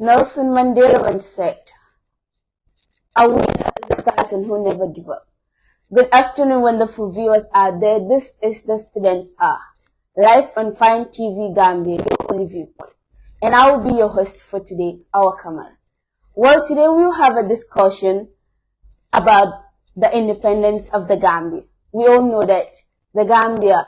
Nelson Mandela once said, "A winner is the person who never gives up." Good afternoon, wonderful viewers out there. This is the Students Are, live on Fine TV Gambia, your only viewpoint. And I will be your host for today, Awa Camara. Well, today we will have a discussion about the independence of the Gambia. We all know that the Gambia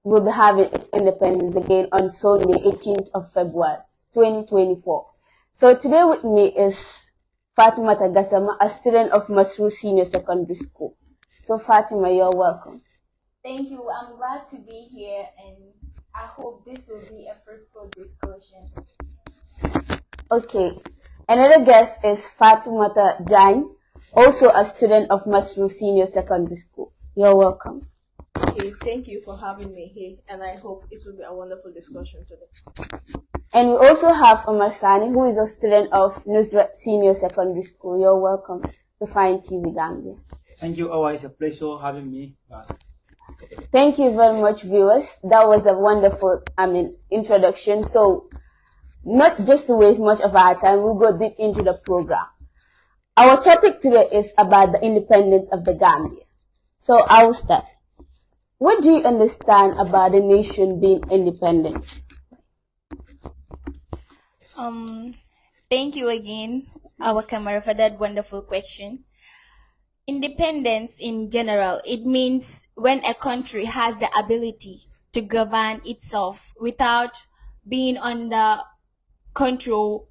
will be having its independence again on Sunday, 18th of February, 2024. So today with me is Fatima Gassama, a student of Masru Senior Secondary School. So Fatima, you're welcome. Thank you. I'm glad to be here, and I hope this will be a fruitful discussion. Okay. Another guest is Fatima Jain, also a student of Masru Senior Secondary School. You're welcome. Okay, thank you for having me here, and I hope it will be a wonderful discussion today. And we also have Omar Sani, who is a student of Nusrat Senior Secondary School. You're welcome to Fine TV Gambia. Thank you, Awa. It's a pleasure having me back. Thank you very much, viewers. That was a wonderful, introduction. So, not just to waste much of our time, we'll go deep into the program. Our topic today is about the independence of the Gambia. So, I will start. What do you understand about the nation being independent? Thank you again, Awa Camara, for that wonderful question. Independence in general, it means when a country has the ability to govern itself without being under control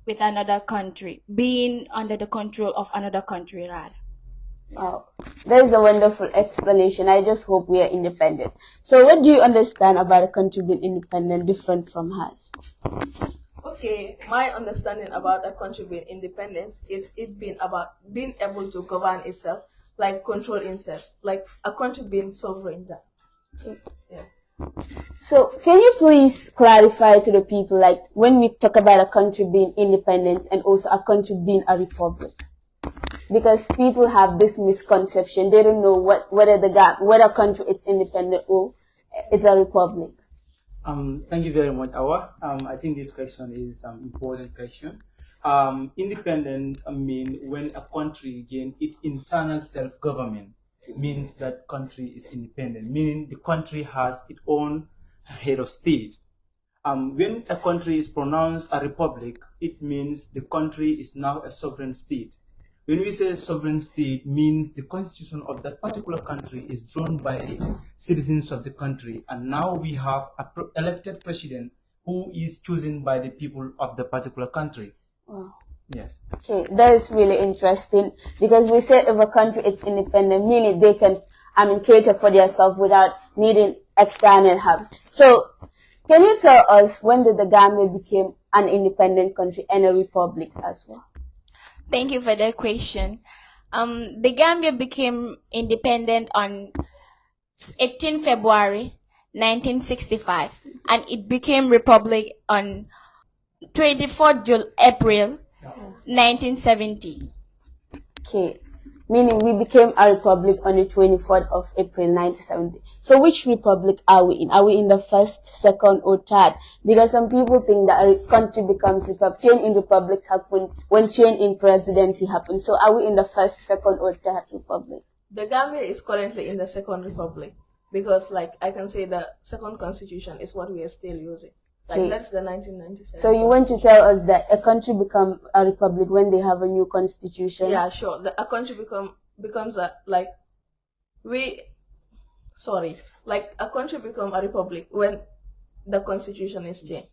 with another country, being under the control of another country, rather. Wow, that is a wonderful explanation. I just hope we are independent. So what do you understand about a country being independent different from us? Okay, my understanding about a country being independent is it being about being able to govern itself, like control itself, like a country being sovereign. Yeah. So can you please clarify to the people, like when we talk about a country being independent and also a country being a republic? Because people have this misconception. They don't know whether a country is independent or it's a republic. Thank you very much, Awa. I think this question is an important question. Independent mean when a country gain its internal self-government, means that country is independent, meaning the country has its own head of state. When a country is pronounced a republic, it means the country is now a sovereign state. When we say sovereign state, means the constitution of that particular country is drawn by the citizens of the country, and now we have an elected president who is chosen by the people of the particular country. Wow. Yes. Okay, that is really interesting, because we say if a country is independent, meaning they can cater for themselves without needing external help. So, can you tell us when did the Gambia become an independent country and a republic as well? Thank you for that question. The Gambia became independent on 18 February 1965, and it became republic on 24th April 1970. Okay, meaning we became a republic on the 24th of April 1970. So which republic are we in? Are we in the first, second, or third? Because some people think that a country becomes republic. Change in republics happen when change in presidency happens. So are we in the first, second, or third republic? The Gambia is currently in the second republic because, like, I can say the second constitution is what we are still using. Like, okay. That's the 1997. So you want to tell us that a country becomes a republic when they have a new constitution? Yeah, sure. A country becomes a country become a republic when the constitution is changed.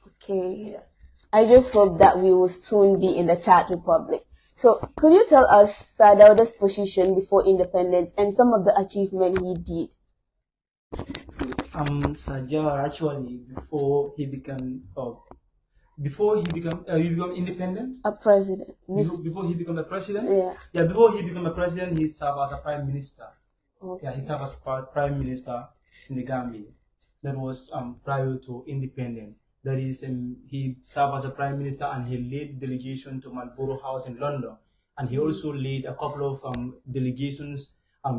Okay. Yeah. I just hope that we will soon be in the third republic. So could you tell us Sir Dawda's position before independence and some of the achievements he did? Sir Jawara actually before he became independent. A president. Before he became a president. Yeah. Yeah. Before he became a president, he served as a prime minister. Okay. Yeah, he served as prime minister in the Gambia. That was prior to independence. That is, he served as a prime minister and he led delegation to Marlborough House in London, and he also led a couple of delegations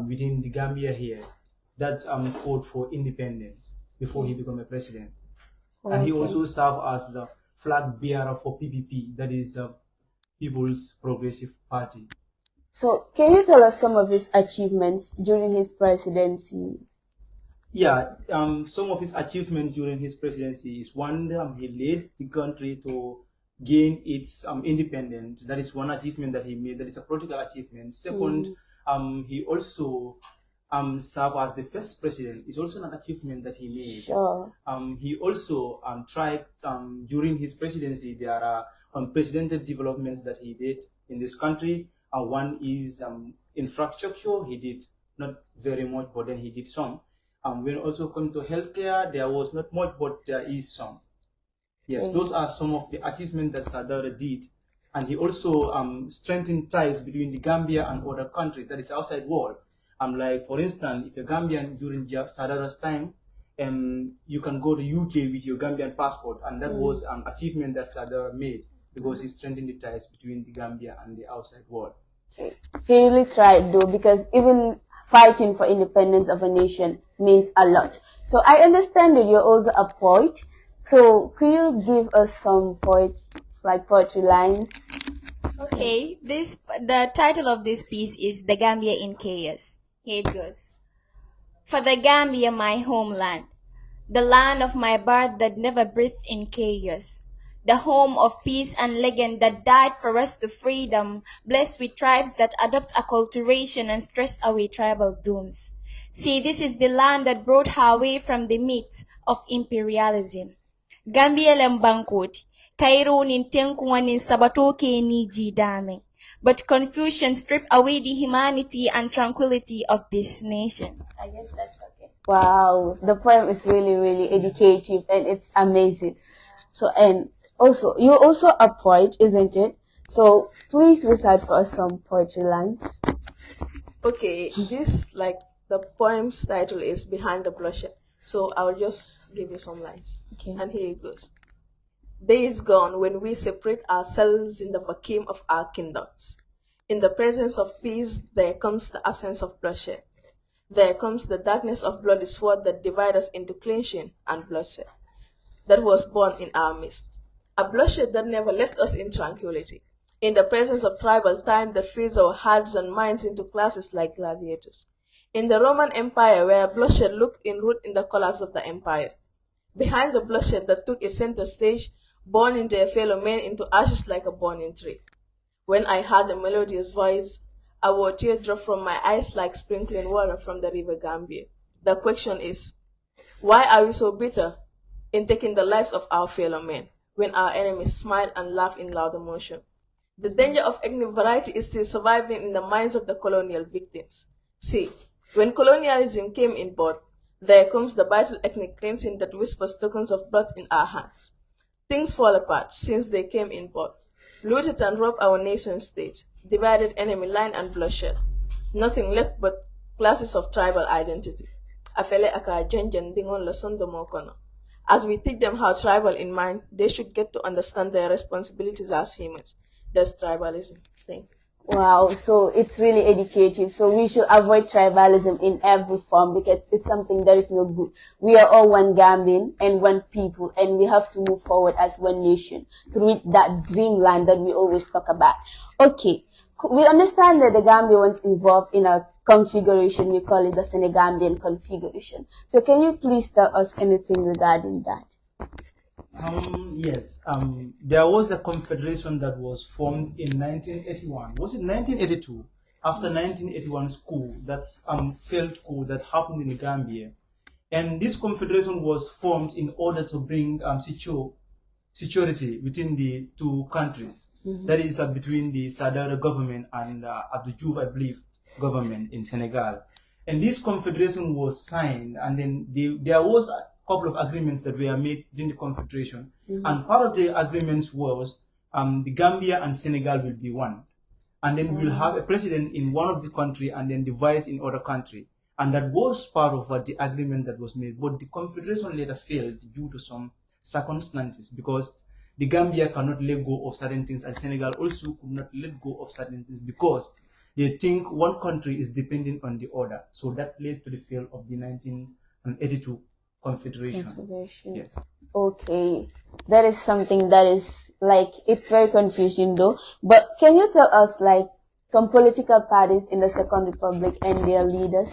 within the Gambia here that fought for independence before he became a president. Okay. And he also served as the flag bearer for PPP, that is People's Progressive Party. So, can you tell us some of his achievements during his presidency? Yeah, some of his achievements during his presidency is one, he led the country to gain its independence. That is one achievement that he made. That is a political achievement. Second, he also served as the first president. It's also an achievement that he made. Sure. He also tried during his presidency. There are unprecedented developments that he did in this country. One is infrastructure. He did not very much, but then he did some. When also come to healthcare, there was not much, but there is some. Yes, those are some of the achievements that Dawda did. And he also strengthened ties between the Gambia and other countries, that is outside world. Like, for instance, if you're Gambian during Dawda's time, you can go to UK with your Gambian passport. And that was an achievement that Dawda made because he strengthened the ties between the Gambia and the outside world. He really tried though, because even fighting for independence of a nation means a lot. So I understand that you're also a poet. So could you give us some poetry lines? Okay, the title of this piece is The Gambia in Chaos. Here it goes. For the Gambia, my homeland, the land of my birth that never breathed in chaos, the home of peace and legend that died for us to freedom, blessed with tribes that adopt acculturation and stress away tribal dooms. See, this is the land that brought her away from the myth of imperialism. Gambia lembankoti, Cairo nin tenkuwa nin sabatoke ni jidame. But confusion stripped away the humanity and tranquility of this nation. I guess that's okay. Wow, the poem is really, really educative and it's amazing. So, and also, you're also a poet, isn't it? So, please recite for us some poetry lines. Okay, the poem's title is Behind the Bloodshed. So I'll just give you some lines. Okay. And here it goes. Day is gone when we separate ourselves in the vacuum of our kingdoms. In the presence of peace, there comes the absence of bloodshed. There comes the darkness of bloody sword that divides us into clinching and bloodshed. That was born in our midst. A bloodshed that never left us in tranquility. In the presence of tribal time that frees our hearts and minds into classes like gladiators. In the Roman Empire, where bloodshed looked in root in the collapse of the empire. Behind the bloodshed that took a center stage, burning their fellow men into ashes like a burning tree. When I heard the melodious voice, a tear dropped from my eyes like sprinkling water from the river Gambia. The question is, why are we so bitter in taking the lives of our fellow men when our enemies smile and laugh in loud emotion? The danger of ethnic variety is still surviving in the minds of the colonial victims. See, when colonialism came in board, there comes the vital ethnic cleansing that whispers tokens of blood in our hands. Things fall apart since they came in board, looted and robbed our nation state, divided enemy line and bloodshed. Nothing left but classes of tribal identity. Afele aka jenjen dingon la sondo mokono. As we teach them how tribal in mind, they should get to understand their responsibilities as humans. That's tribalism. Thank you. Wow, so it's really educative. So we should avoid tribalism in every form because it's something that is not good. We are all one Gambian and one people, and we have to move forward as one nation to reach that dreamland that we always talk about. Okay, we understand that the Gambia was involved in a configuration, we call it the Senegambian configuration. So can you please tell us anything regarding that? Yes. There was a confederation that was formed in 1981. Was it 1982? After 1981 coup, that failed coup that happened in Gambia, and this confederation was formed in order to bring security within the two countries. That is between the Sadara government and Abdou Diouf, I believe, government in Senegal. And this confederation was signed, and then there was a couple of agreements that were made in the confederation. And part of the agreements was the Gambia and Senegal will be one. And then we'll have a president in one of the country and then the vice in other country. And that was part of the agreement that was made. But the confederation later failed due to some circumstances because the Gambia cannot let go of certain things and Senegal also could not let go of certain things because they think one country is dependent on the other. So that led to the fail of the 1982 confederation. Yes. Okay. That is something that is like, it's very confusing though. But can you tell us like some political parties in the Second Republic and their leaders?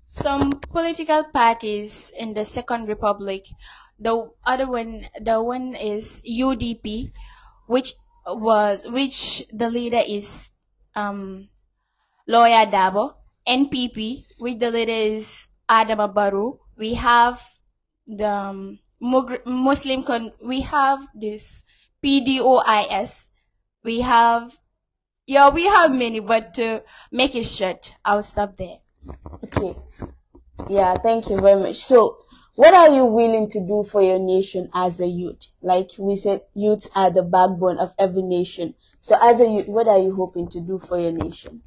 Some political parties in the Second Republic, the one is UDP, which the leader is Lawyer Dabo. NPP, which the leader is Adama Barrow. We have the we have this PDOIS. We have many, but to make it short, I'll stop there. Okay. Yeah, thank you very much. So, what are you willing to do for your nation as a youth? Like we said, youths are the backbone of every nation. So, as a youth, what are you hoping to do for your nation?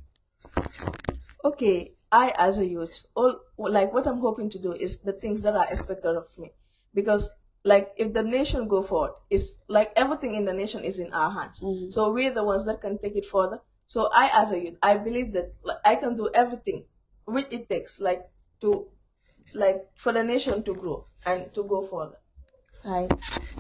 Okay, I as a youth, what I'm hoping to do is the things that are expected of me, because like if the nation go forward, it's like everything in the nation is in our hands. Mm-hmm. So we're the ones that can take it further. So I as a youth, I believe that like, I can do everything which it takes, for the nation to grow and to go further. Right.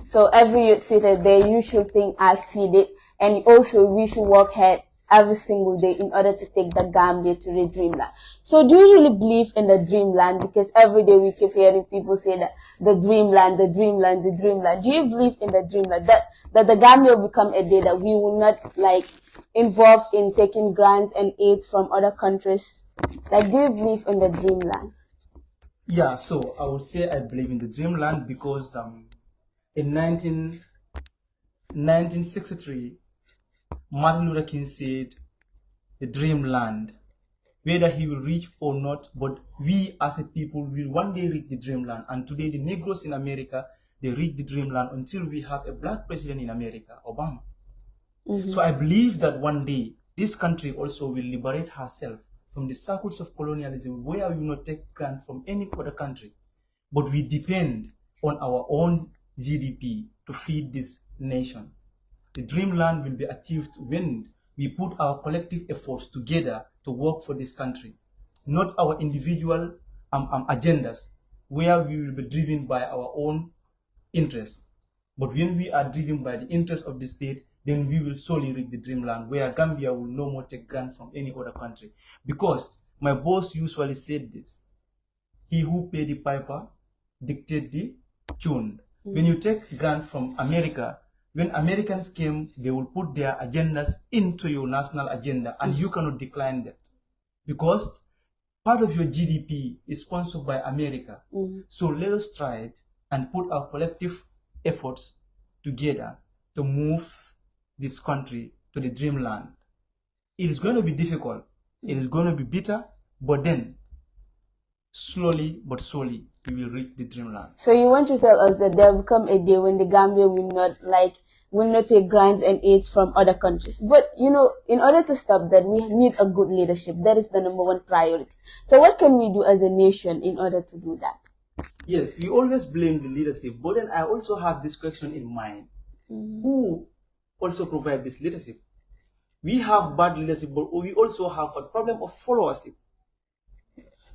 So every youth seated there, you should think as he did, and also we should work hard every single day in order to take the Gambia to the dreamland. So do you really believe in the dreamland? Because every day we keep hearing people say that the dreamland, the dreamland, the dreamland. Do you believe in the dreamland? That the Gambia will become a day that we will not like involve in taking grants and aids from other countries? Like, do you believe in the dreamland? Yeah, so I would say I believe in the dreamland because in 1963, Martin Luther King said the dreamland, whether he will reach or not, but we as a people will one day reach the dreamland. And today the Negroes in America, they reach the dreamland until we have a black president in America, Obama. Mm-hmm. So I believe that one day this country also will liberate herself from the circles of colonialism, where we will not take grant from any other country, but we depend on our own GDP to feed this nation. The dreamland will be achieved when we put our collective efforts together to work for this country, not our individual agendas, where we will be driven by our own interests. But when we are driven by the interests of the state, then we will solely reach the dreamland, where Gambia will no more take grant from any other country. Because my boss usually said this: he who paid the piper dictate the tune. Mm-hmm. When you take grant from America, when Americans came, they will put their agendas into your national agenda, and you cannot decline that, because part of your GDP is sponsored by America. Mm-hmm. So let us try it and put our collective efforts together to move this country to the dreamland. It is going to be difficult. It is going to be bitter, but then slowly but surely we will reach the dreamland. So you want to tell us that there will come a day when the Gambia will not take grants and aids from other countries. But in order to stop that, we need a good leadership. That is the number one priority. So what can we do as a nation in order to do that? Yes, we always blame the leadership, but then I also have this question in mind. Mm-hmm. Who also provide this leadership? We have bad leadership, but we also have a problem of followership.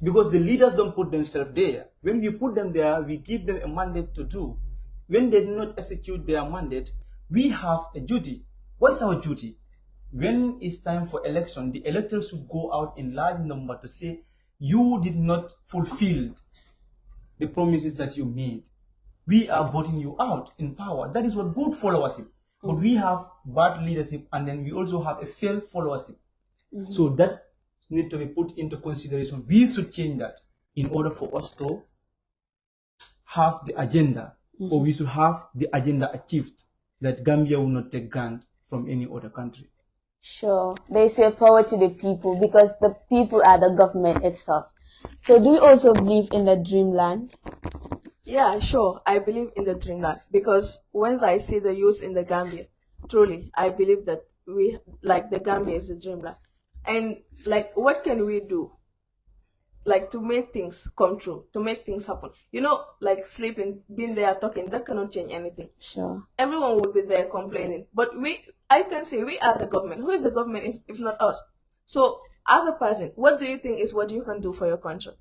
Because the leaders don't put themselves there. When we put them there, we give them a mandate to do. When they do not execute their mandate, we have a duty. What is our duty? When it's time for election, the electors should go out in large number to say, you did not fulfill the promises that you made. We are voting you out in power. That is what good followership. Mm-hmm. But we have bad leadership, and then we also have a failed followership. Mm-hmm. So that need to be put into consideration. We should change that in order for us to have the agenda, mm-hmm. or we should have the agenda achieved, that Gambia will not take grant from any other country. Sure. They say power to the people, because the people are the government itself. So do you also believe in the dreamland? Yeah, sure. I believe in the dreamland, because once I see the youth in the Gambia, truly, I believe that the Gambia is the dreamland. And what can we do, to make things come true, to make things happen? Sleeping, being there, talking, that cannot change anything. Sure. Everyone will be there complaining. But I can say we are the government. Who is the government if not us? So as a person, what do you think is what you can do for your country?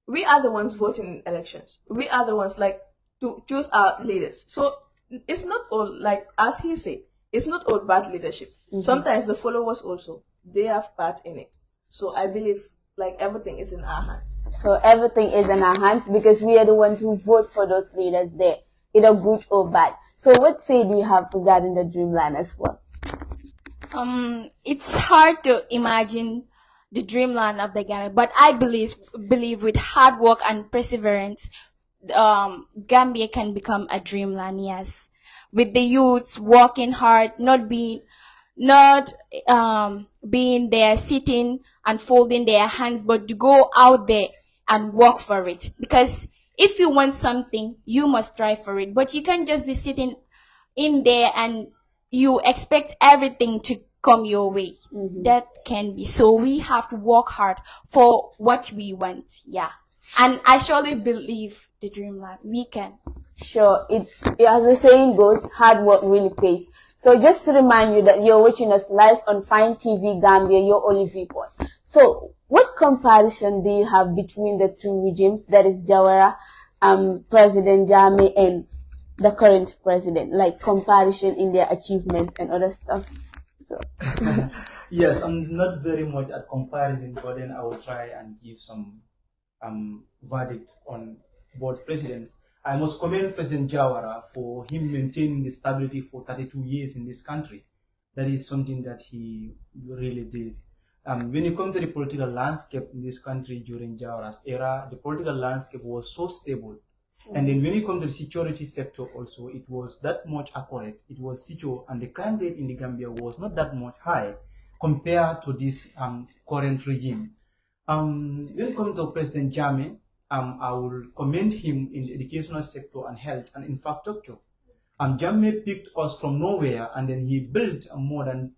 we are the ones voting in elections. We are the ones like to choose our leaders. So it's not all like as he said, it's not all bad leadership. Sometimes the followers also they have part in it. So I believe like everything is in our hands. So everything is in our hands because we are the ones who vote for those leaders there, either good or bad. So what say do you have regarding the dreamland as well? It's hard to imagine the dreamland of the Gambia, but I believe with hard work and perseverance, Gambia can become a dreamland. Yes, with the youths working hard, not being there sitting and folding their hands, but to go out there and work for it. Because if you want something, you must strive for it. But you can't just be sitting in there and you expect everything to come your way. That can be. So we have to work hard for what we want. Yeah. And I surely believe the dreamland. We can. Sure, it's as the saying goes, hard work really pays. So just to remind you that you're watching us live on Fine TV Gambia, your only viewpoint. So what comparison do you have between the two regimes, that is Jawara, President Jammeh and the current president, like comparison in their achievements and other stuff? So Yes, I'm not very much at comparison, but then I will try and give some verdict on both presidents. I must commend President Jawara for him maintaining the stability for 32 years in this country. That is something that he really did. When you come to the political landscape in this country during Jawara's era, the political landscape was so stable. And then when you come to the security sector also, it was that much accurate. It was secure, and the crime rate in the Gambia was not that much high compared to this current regime. When it comes to President Jammeh, I will commend him in the educational sector and health and infrastructure. Jammeh picked us from nowhere, and then he built more than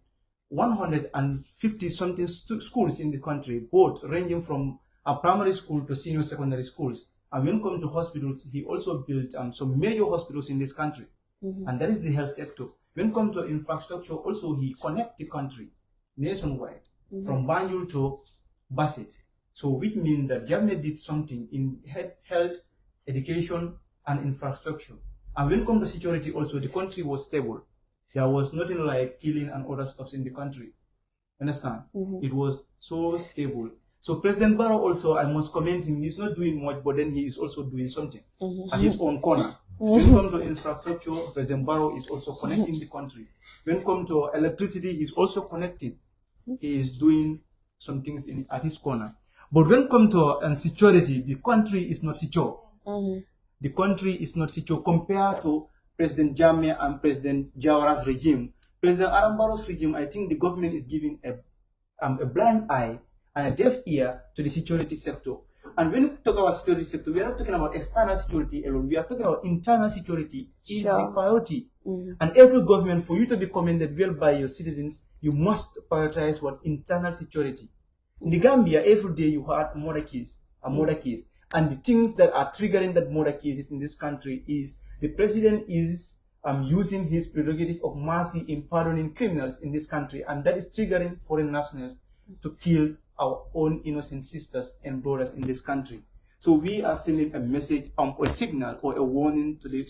150 something schools in the country, both ranging from a primary school to senior secondary schools. And when it comes to hospitals, he also built some major hospitals in this country, and that is the health sector. When it comes to infrastructure, also he connect the country nationwide, from Banjul to Basse. So which means that Jammeh did something in health, education, and infrastructure. And when it comes to security also, the country was stable. There was nothing like killing and other stuff in the country. Understand? It was so stable. So President Barrow also, I must commend him. He's not doing much, but then he is also doing something at his own corner. When it comes to infrastructure, President Barrow is also connecting the country. When it comes to electricity, he's also connecting. He is doing some things at his corner. But when it comes to security, the country is not secure. The country is not secure compared to President Jammeh and President Jawara's regime. President Adam Barrow's regime, I think the government is giving a blind eye and a deaf ear to the security sector. And when we talk about security sector, we are not talking about external security alone. We are talking about internal security is the priority. And every government, for you to be commended well by your citizens, you must prioritize what internal security. In the Gambia, every day you had murder case, and the things that are triggering that murder cases in this country is the president is using his prerogative of mercy in pardoning criminals in this country, and that is triggering foreign nationals to kill our own innocent sisters and brothers in this country. So we are sending a message, a signal or a warning to the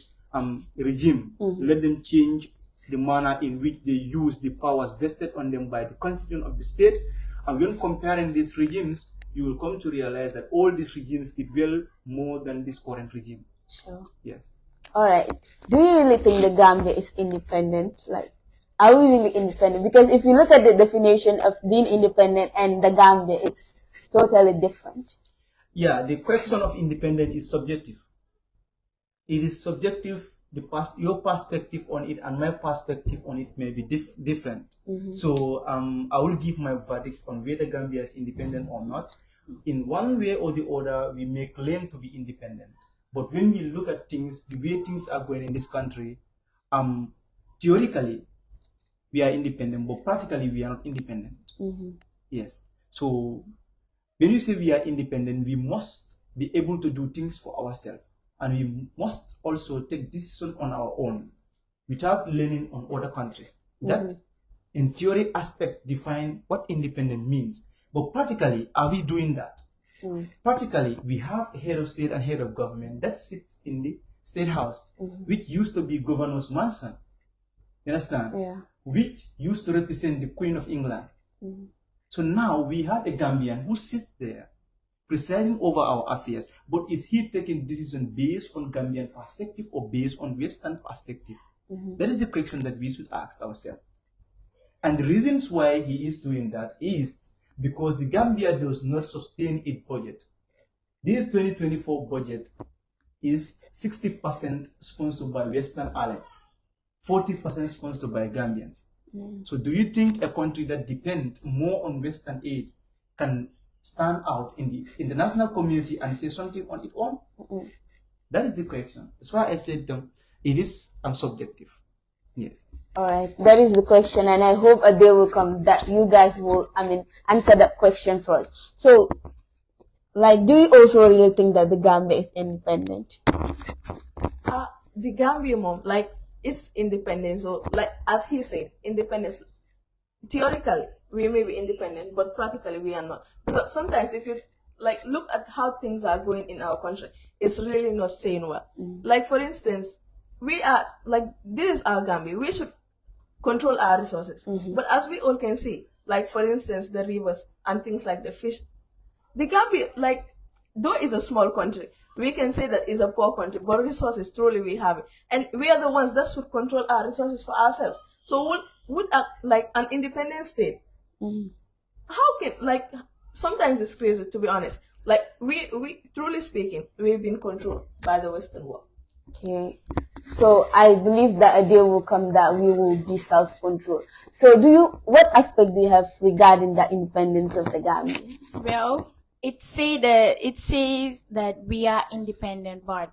regime. Let them change the manner in which they use the powers vested on them by the constitution of the state. And when comparing these regimes, you will come to realize that all these regimes did well more than this current regime. Sure. Yes. All right. Do you really think the Gambia is independent? Like, are we really independent? Because if you look at the definition of being independent and the Gambia, it's totally different. Yeah, the question of independence is subjective. It is subjective. Your perspective on it and my perspective on it may be different. So I will give my verdict on whether Gambia is independent or not. In one way or the other, we may claim to be independent. But when we look at things, the way things are going in this country, theoretically, we are independent, but practically we are not independent. Yes. So when you say we are independent, we must be able to do things for ourselves. And we must also take decisions on our own without leaning on other countries. That, in theory aspect, define what independent means. But practically, are we doing that? Practically, we have a head of state and head of government that sits in the state house, which used to be Governor's mansion. You understand? Yeah. Which used to represent the Queen of England. So now we have a Gambian who sits there, presiding over our affairs, but is he taking decision based on Gambian perspective or based on Western perspective? That is the question that we should ask ourselves. And the reasons why he is doing that is because the Gambia does not sustain its budget. This 2024 budget is 60% sponsored by Western allies, 40% sponsored by Gambians. So do you think a country that depends more on Western aid can stand out in the international community and say something on its own? That is the question. That's why I said it is subjective. Yes. All right, that is the question, and I hope a day will come that you guys will, answer that question for us. So, do you also really think that the Gambia is independent? The Gambia, mom, it's independent. So, as he said, independence. Theoretically, we may be independent, but practically we are not. But sometimes, if you look at how things are going in our country, it's really not saying well. For instance, we are this is our Gambia. We should control our resources. But as we all can see, for instance, the rivers and things like the fish, the Gambia, though it's a small country, we can say that it's a poor country, but resources truly we have it, and we are the ones that should control our resources for ourselves. So would an independent state? How can sometimes it's crazy, to be honest. We truly speaking, we've been controlled by the Western world. Okay, so I believe that a day will come that we will be self-controlled. So what aspect do you have regarding the independence of the Gambia? Well, it says that we are independent, but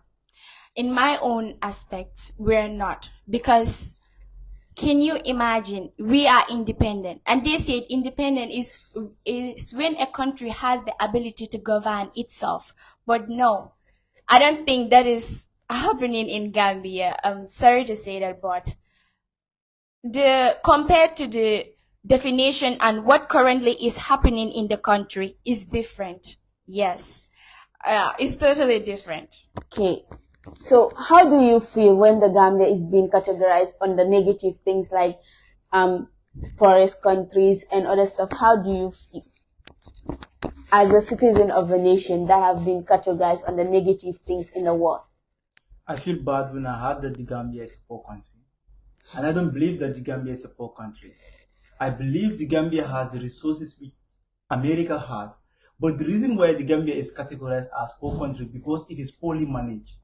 in my own aspects, we're not. Because can you imagine, we are independent, and they said independent is when a country has the ability to govern itself. But no, I don't think that is happening in Gambia. I'm sorry to say that, but compared to the definition and what currently is happening in the country is different. Yes, it's totally different. Okay, so how do you feel when the Gambia is being categorized on the negative things like forest countries and other stuff? How do you feel as a citizen of a nation that have been categorized on the negative things in the world? I feel bad when I heard that the Gambia is a poor country. And I don't believe that the Gambia is a poor country. I believe the Gambia has the resources which America has. But the reason why the Gambia is categorized as poor country because it is poorly managed.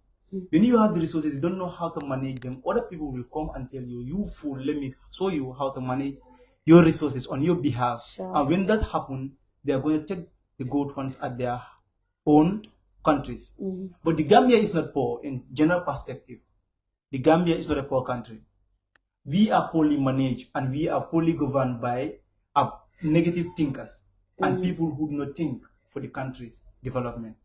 When you have the resources, you don't know how to manage them. Other people will come and tell you, you fool, let me show you how to manage your resources on your behalf. Sure. And when that happens, they are going to take the good ones at their own countries. But the Gambia is not poor in general perspective. The Gambia is not a poor country. We are poorly managed and we are poorly governed by negative thinkers and people who do not think for the country's development,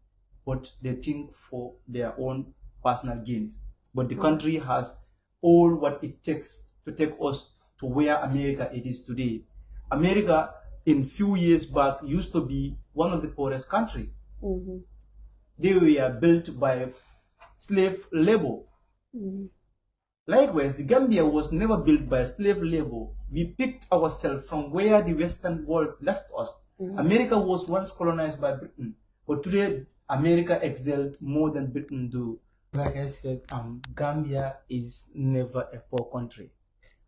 but they think for their own personal gains. But the country has all what it takes to take us to where America it is today. America, in few years back, used to be one of the poorest countries. They were built by slave labor. Likewise, the Gambia was never built by slave labor. We picked ourselves from where the Western world left us. America was once colonized by Britain, but today America excelled more than Britain do. Like I said, Gambia is never a poor country.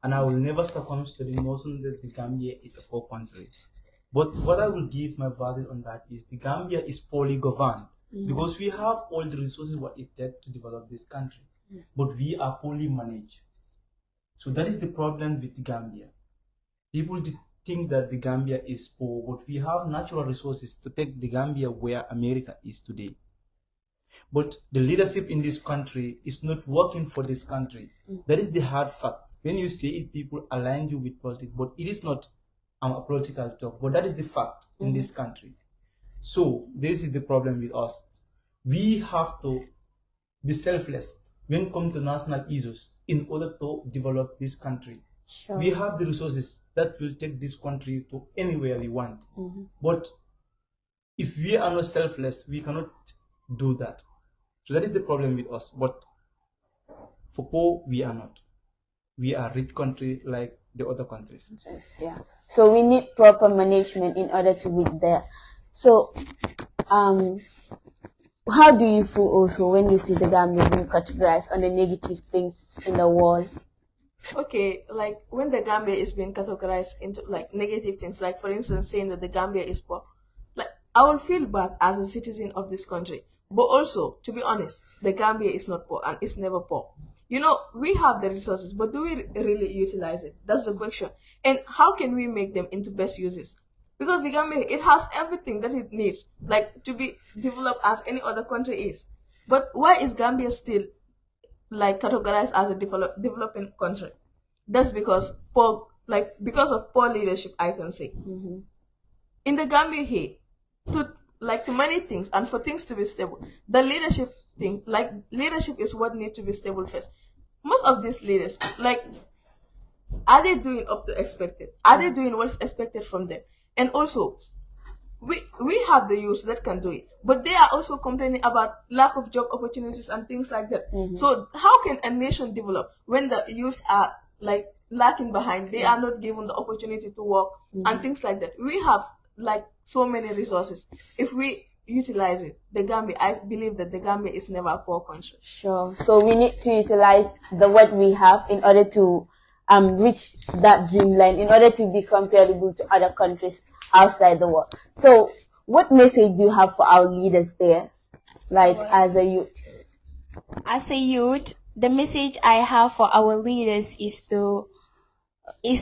And I will never succumb to the notion that the Gambia is a poor country. But what I will give my value on that is the Gambia is poorly governed because we have all the resources what it takes to develop this country, but we are poorly managed. So that is the problem with the Gambia. People think that the Gambia is poor, but we have natural resources to take the Gambia where America is today. But the leadership in this country is not working for this country. That is the hard fact. When you say it, people align you with politics, but it is not a political talk, but that is the fact in this country. So this is the problem with us. We have to be selfless when it comes to national issues in order to develop this country. Sure. We have the resources that will take this country to anywhere we want. But If we are not selfless, we cannot do that. So that is the problem with us. But for poor, we are not. We are rich country like the other countries. Yeah. So we need proper management in order to reach there. So, how do you feel also when you see the Gambia being categorized on the negative things in the world? Okay, like when the Gambia is being categorized into like negative things, like for instance saying that the Gambia is poor, like I will feel bad as a citizen of this country. But also, to be honest, the Gambia is not poor and it's never poor. You know, we have the resources, but do we really utilize it? That's the question. And how can we make them into best uses? Because the Gambia, it has everything that it needs, like to be developed as any other country is. But why is Gambia still like categorized as a developing country? That's because because of poor leadership, I can say. In the Gambia here, to many things and for things to be stable, the leadership thing, like leadership is what needs to be stable first. Most of these leaders, like, are they doing up to expected? Are they doing what's expected from them? And also, we have the youth that can do it, but they are also complaining about lack of job opportunities and things like that. So how can a nation develop when the youth are like lacking behind? They are not given the opportunity to work and things like that. We have like so many resources. If we utilize it, the Gambia, I believe that the Gambia is never a poor country. Sure. So we need to utilize what we have in order to reach that dreamland, in order to be comparable to other countries outside the world. So what message do you have for our leaders there, like as a youth? As a youth, the message I have for our leaders is to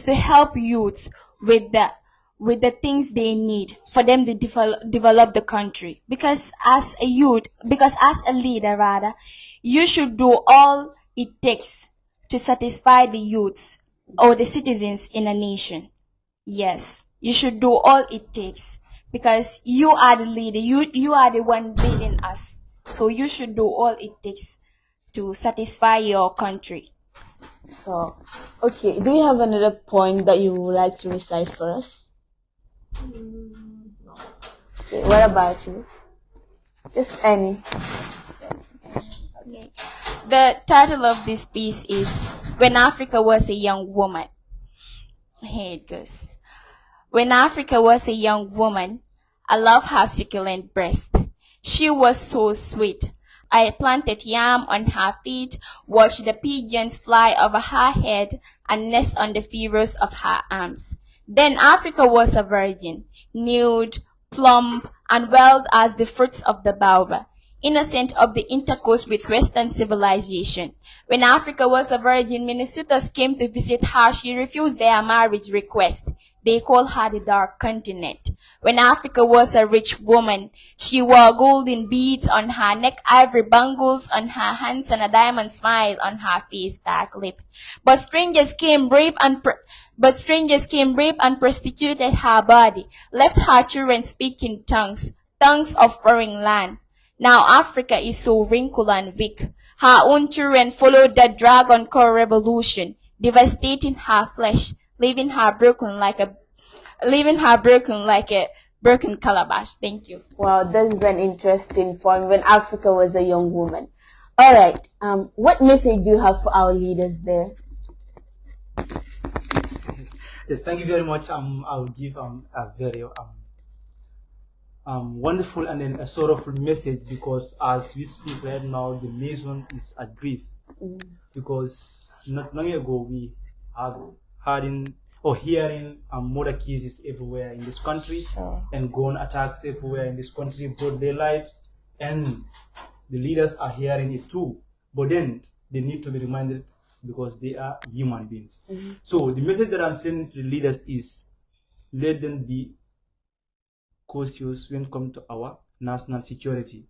help youth with the things they need for them to develop the country. Because as a leader rather, you should do all it takes to satisfy the youths or the citizens in a nation. Yes, you should do all it takes because you are the leader. You are the one leading us. So you should do all it takes to satisfy your country. So, okay, do you have another point that you would like to recite for us? No. Okay, what about you? Just any. Okay. The title of this piece is When Africa Was a Young Woman. Here it goes. When Africa was a young woman, I loved her succulent breast. She was so sweet. I planted yam on her feet, watched the pigeons fly over her head, and nest on the furrows of her arms. Then Africa was a virgin, nude, plump, and wild as the fruits of the baobab, innocent of the intercourse with Western civilization. When Africa was a virgin, Minnesotans came to visit her. She refused their marriage request. They call her the Dark Continent. When Africa was a rich woman, she wore golden beads on her neck, ivory bangles on her hands, and a diamond smile on her face, dark lip. But strangers came brave and prostituted her body, left her children speaking tongues of foreign land. Now Africa is so wrinkled and weak. Her own children followed the Dragon Core revolution, devastating her flesh, leaving her broken like a broken calabash. Thank you. Wow, this is an interesting point. When Africa was a young woman. All right. What message do you have for our leaders there? Yes, thank you very much. I'll give a very wonderful and then a sorrowful message, because as we speak right now, the nation is at grief. Because not long ago we had hearing murder cases everywhere in this country, and gun attacks everywhere in this country, broad daylight, and the leaders are hearing it too. But then they need to be reminded, because they are human beings. So the message that I'm sending to the leaders is, let them be cautious when it comes to our national security.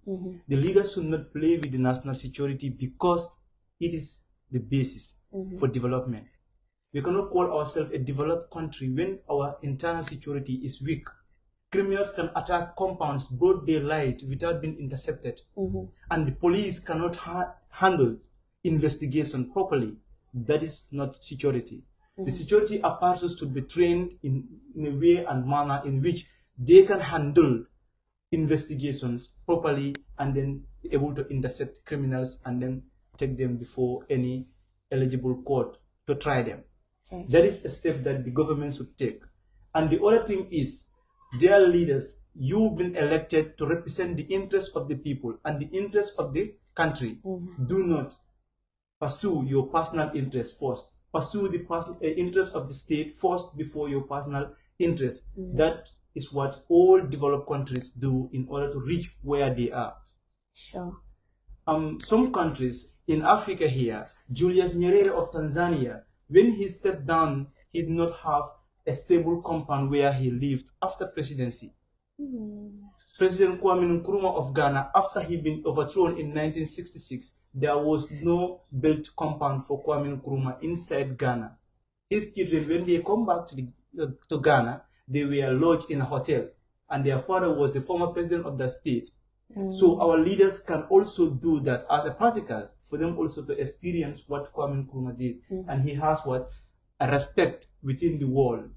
The leaders should not play with the national security, because it is the basis for development. We cannot call ourselves a developed country when our internal security is weak. Criminals can attack compounds broad daylight without being intercepted, and the police cannot handle investigation properly. That is not security. The security apparatus should be trained in a way and manner in which they can handle investigations properly and then be able to intercept criminals and then take them before any eligible court to try them. Okay. That is a step that the government should take. And the other thing is, dear leaders, you've been elected to represent the interests of the people and the interests of the country. Do not pursue your personal interest first. Pursue the personal interest of the state first before your personal interest. That is what all developed countries do in order to reach where they are. Sure. Some countries in Africa here, Julius Nyerere of Tanzania, when he stepped down, he did not have a stable compound where he lived after presidency. President Kwame Nkrumah of Ghana, after he'd been overthrown in 1966, there was no built compound for Kwame Nkrumah inside Ghana. His children, when they come back to Ghana, they were lodged in a hotel, and their father was the former president of the state. So our leaders can also do that as a practical, for them also to experience what Kwame Nkrumah did. And he has what? A respect within the world.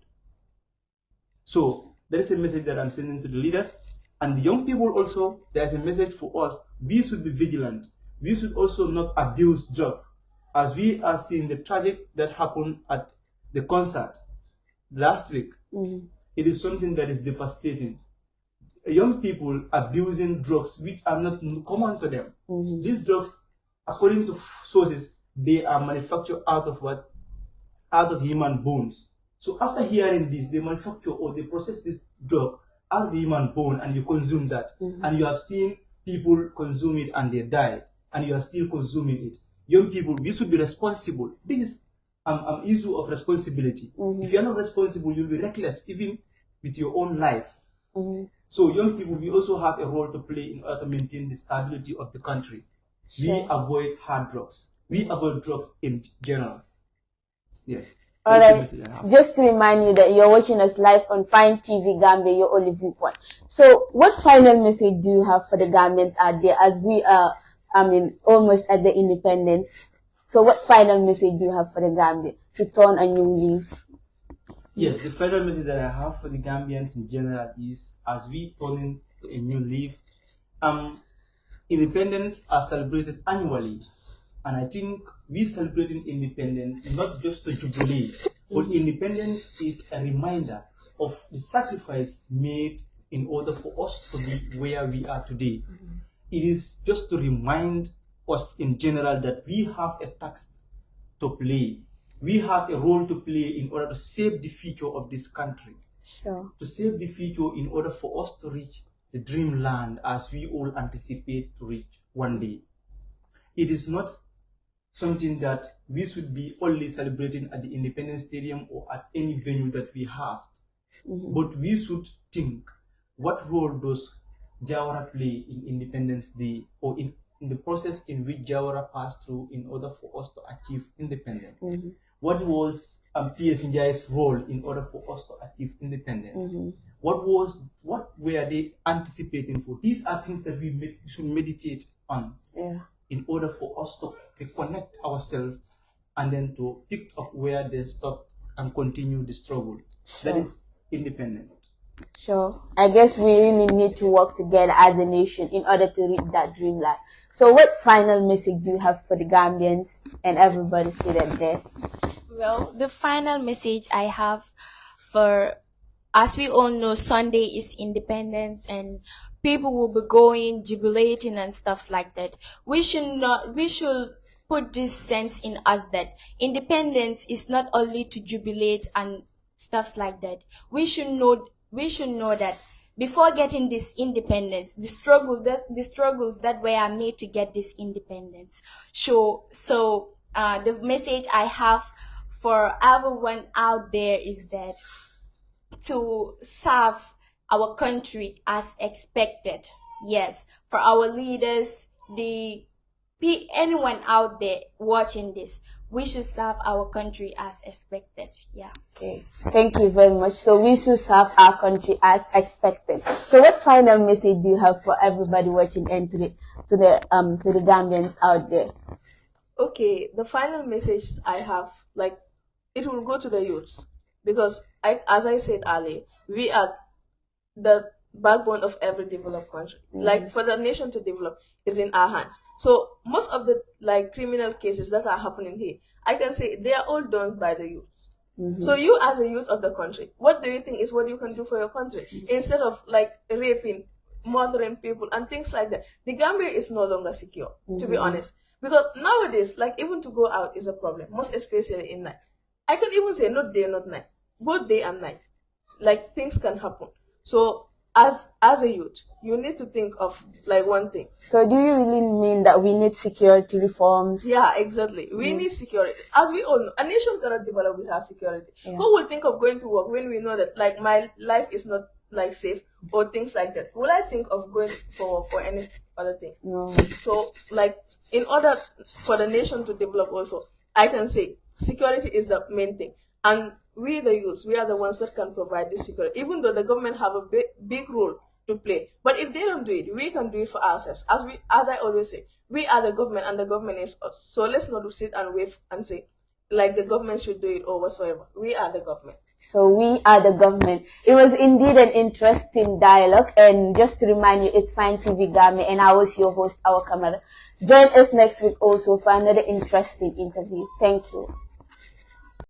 So that is a message that I'm sending to the leaders. And the young people also, there's a message for us. We should be vigilant. We should also not abuse drugs. As we are seeing the tragic that happened at the concert last week, it is something that is devastating. Young people abusing drugs which are not common to them. These drugs, according to sources, they are manufactured out of what? Out of human bones. So after hearing this, they manufacture or they process this drug out of human bone and you consume that. And you have seen people consume it and they die. And you are still consuming it. Young people, we should be responsible. This is an issue of responsibility. If you are not responsible, you'll be reckless even with your own life. So young people, we also have a role to play in order to maintain the stability of the country. Sure. We avoid hard drugs. We avoid drugs in general. Yes. All right. Just to remind you that you're watching us live on Fine TV Gambia, your only viewpoint. So what final message do you have for the Gambians out there as we are, almost at the independence? So what final message do you have for the Gambia to turn a new leaf? Yes, the final message that I have for the Gambians in general is, as we turn into a new leaf, independence are celebrated annually. And I think we celebrating independence not just to jubilate, but independence is a reminder of the sacrifice made in order for us to be where we are today. It is just to remind us in general that we have a task to play. We have a role to play in order to save the future of this country. Sure. To save the future in order for us to reach the dreamland as we all anticipate to reach one day. It is not something that we should be only celebrating at the Independence Stadium or at any venue that we have. But we should think, what role does Jawara play in Independence Day or in the process in which Jawara passed through in order for us to achieve independence? What was P.S. Njai's role in order for us to achieve independence? What were they anticipating for? These are things that we should meditate on in order for us to reconnect ourselves and then to pick up where they stopped and continue the struggle. Sure. That is independent. Sure. I guess we really need to work together as a nation in order to reach that dreamland. So what final message do you have for the Gambians and everybody seated there? Well, the final message I have for, as we all know, Sunday is Independence and people will be going, jubilating and stuff like that. We should put this sense in us that independence is not only to jubilate and stuff like that. We should know that before getting this independence, the struggles that were made to get this independence. So the message I have for everyone out there is that to serve our country as expected. Yes, for our leaders, anyone out there watching this, we should serve our country as expected. Yeah. Okay. Thank you very much. So we should serve our country as expected. So what final message do you have for everybody watching and to the Gambians out there? Okay, the final message I have, it will go to the youths because as I said earlier, we are the backbone of every developed country. Like for the nation to develop is in our hands. So most of the like criminal cases that are happening here, I can say they are all done by the youth. So you as a youth of the country, what do you think is what you can do for your country instead of like raping, murdering people and things like that? The Gambia is no longer secure, to be honest, because nowadays, like even to go out is a problem, most especially in night. I can even say not day, not night, both day and night. Like things can happen. So as a youth, you need to think of like one thing. So do you really mean that we need security reforms? Yeah, exactly. We need security. As we all know, a nation cannot develop without security. Who will think of going to work when we know that like my life is not like safe or things like that? Will I think of going for any other thing? No. So like in order for the nation to develop also, I can say security is the main thing. And we the youths, we are the ones that can provide this security, even though the government have a big role to play. But if they don't do it, we can do it for ourselves. As I always say, we are the government and the government is us. So let's not sit and wait and say, like the government should do it or whatsoever. We are the government. So we are the government. It was indeed an interesting dialogue. And just to remind you, it's Fine TV Gami, and I was your host, Awa Camara. Join us next week also for another interesting interview. Thank you.